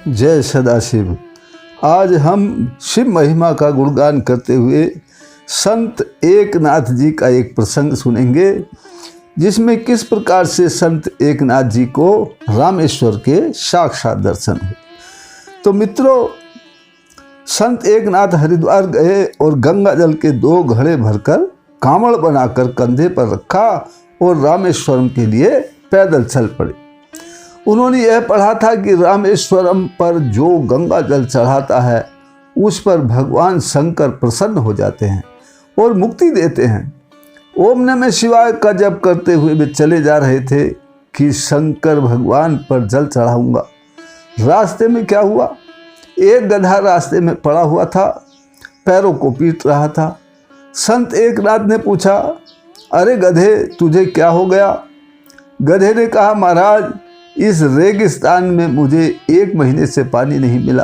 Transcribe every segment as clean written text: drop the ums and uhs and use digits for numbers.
जय सदाशिव। आज हम शिव महिमा का गुणगान करते हुए संत एकनाथ जी का एक प्रसंग सुनेंगे, जिसमें किस प्रकार से संत एकनाथ जी को रामेश्वर के साक्षात दर्शन हुए। तो मित्रों, संत एकनाथ हरिद्वार गए और गंगा जल के 2 घड़े भरकर कांवड़ बनाकर कंधे पर रखा और रामेश्वरम के लिए पैदल चल पड़े। उन्होंने यह पढ़ा था कि रामेश्वरम पर जो गंगा जल चढ़ाता है उस पर भगवान शंकर प्रसन्न हो जाते हैं और मुक्ति देते हैं। ओम नमः शिवाय का जप करते हुए वे चले जा रहे थे कि शंकर भगवान पर जल चढ़ाऊंगा। रास्ते में क्या हुआ, एक गधा रास्ते में पड़ा हुआ था, पैरों को पीट रहा था। संत एकनाथ ने पूछा, अरे गधे, तुझे क्या हो गया? गधे ने कहा, महाराज, इस रेगिस्तान में मुझे 1 महीने से पानी नहीं मिला।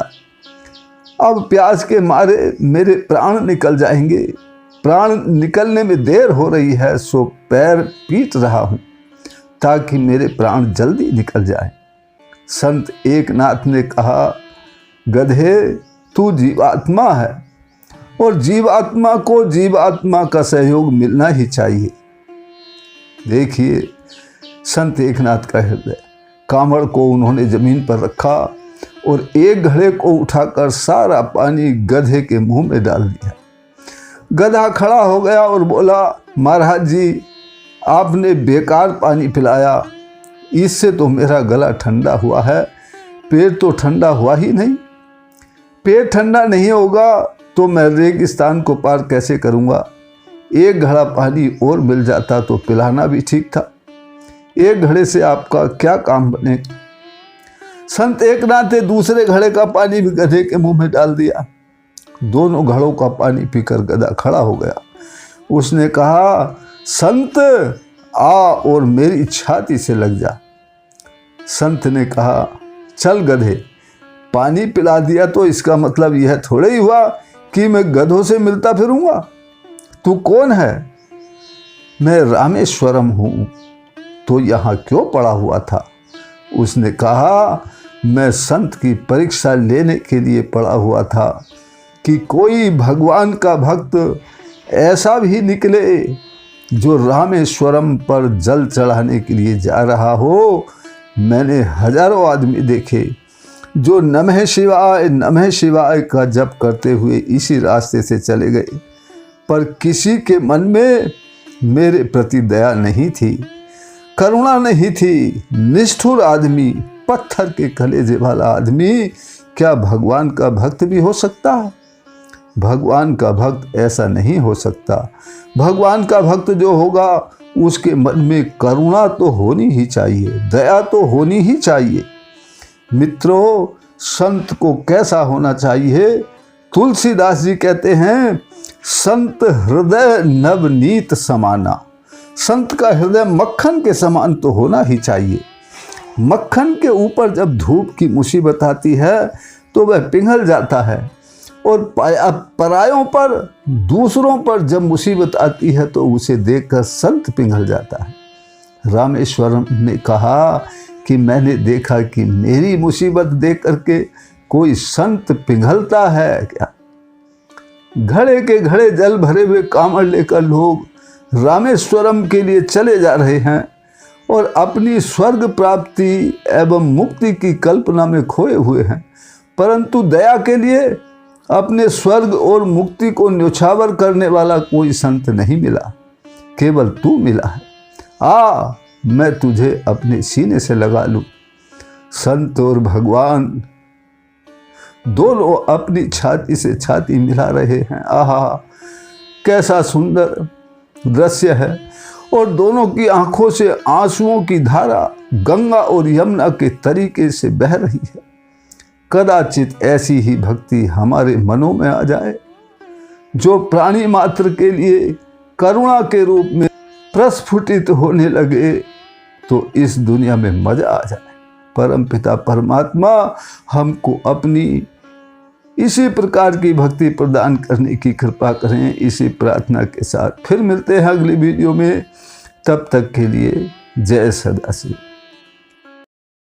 अब प्यास के मारे मेरे प्राण निकल जाएंगे। प्राण निकलने में देर हो रही है, सो पैर पीट रहा हूँ ताकि मेरे प्राण जल्दी निकल जाए। संत एकनाथ ने कहा, गधे, तू जीवात्मा है और जीवात्मा को जीवात्मा का सहयोग मिलना ही चाहिए। देखिए संत एकनाथ का हृदय। कांवड़ को उन्होंने जमीन पर रखा और एक घड़े को उठाकर सारा पानी गधे के मुंह में डाल दिया। गधा खड़ा हो गया और बोला, महाराज जी, आपने बेकार पानी पिलाया, इससे तो मेरा गला ठंडा हुआ है, पेट तो ठंडा हुआ ही नहीं। पेट ठंडा नहीं होगा तो मैं रेगिस्तान को पार कैसे करूँगा? 1 घड़ा पानी और मिल जाता तो पिलाना भी ठीक था। 1 घड़े से आपका क्या काम बनेगा? संत एकनाथ ने दूसरे घड़े का पानी भी गधे के मुंह में डाल दिया। दोनों घड़ों का पानी पीकर गधा खड़ा हो गया। उसने कहा, संत, आ और मेरी छाती से लग जा। संत ने कहा, चल गधे, पानी पिला दिया तो इसका मतलब यह थोड़े ही हुआ कि मैं गधों से मिलता फिरूंगा। तू कौन है? मैं रामेश्वरम हूँ, तो यहाँ क्यों पड़ा हुआ था? उसने कहा, मैं संत की परीक्षा लेने के लिए पड़ा हुआ था कि कोई भगवान का भक्त ऐसा भी निकले जो रामेश्वरम पर जल चढ़ाने के लिए जा रहा हो। मैंने हजारों आदमी देखे जो नमः शिवाय का जप करते हुए इसी रास्ते से चले गए, पर किसी के मन में मेरे प्रति दया नहीं थी, करुणा नहीं थी। निष्ठुर आदमी, पत्थर के कलेजे वाला आदमी क्या भगवान का भक्त भी हो सकता है? भगवान का भक्त ऐसा नहीं हो सकता। भगवान का भक्त जो होगा उसके मन में करुणा तो होनी ही चाहिए, दया तो होनी ही चाहिए। मित्रों, संत को कैसा होना चाहिए? तुलसीदास जी कहते हैं, संत हृदय नवनीत समाना। संत का हृदय मक्खन के समान तो होना ही चाहिए। मक्खन के ऊपर जब धूप की मुसीबत आती है तो वह पिघल जाता है, और परायों पर, दूसरों पर जब मुसीबत आती है तो उसे देखकर संत पिघल जाता है। रामेश्वरम ने कहा कि मैंने देखा कि मेरी मुसीबत देख करके कोई संत पिघलता है क्या? घड़े के घड़े जल भरे हुए कांवड़ लेकर लोग रामेश्वरम के लिए चले जा रहे हैं और अपनी स्वर्ग प्राप्ति एवं मुक्ति की कल्पना में खोए हुए हैं, परंतु दया के लिए अपने स्वर्ग और मुक्ति को न्योछावर करने वाला कोई संत नहीं मिला। केवल तू मिला है। आ, मैं तुझे अपने सीने से लगा लूं। संत और भगवान दोनों अपनी छाती से छाती मिला रहे हैं। आहा, कैसा सुंदर दृश्य है। और दोनों की आंखों से आंसुओं की धारा गंगा और यमुना के तरीके से बह रही है। कदाचित ऐसी ही भक्ति हमारे मनों में आ जाए, जो प्राणी मात्र के लिए करुणा के रूप में प्रस्फुटित होने लगे, तो इस दुनिया में मजा आ जाए। परमपिता परमात्मा हमको अपनी इसी प्रकार की भक्ति प्रदान करने की कृपा करें। इसी प्रार्थना के साथ फिर मिलते हैं अगली वीडियो में। तब तक के लिए जय सदाशिव।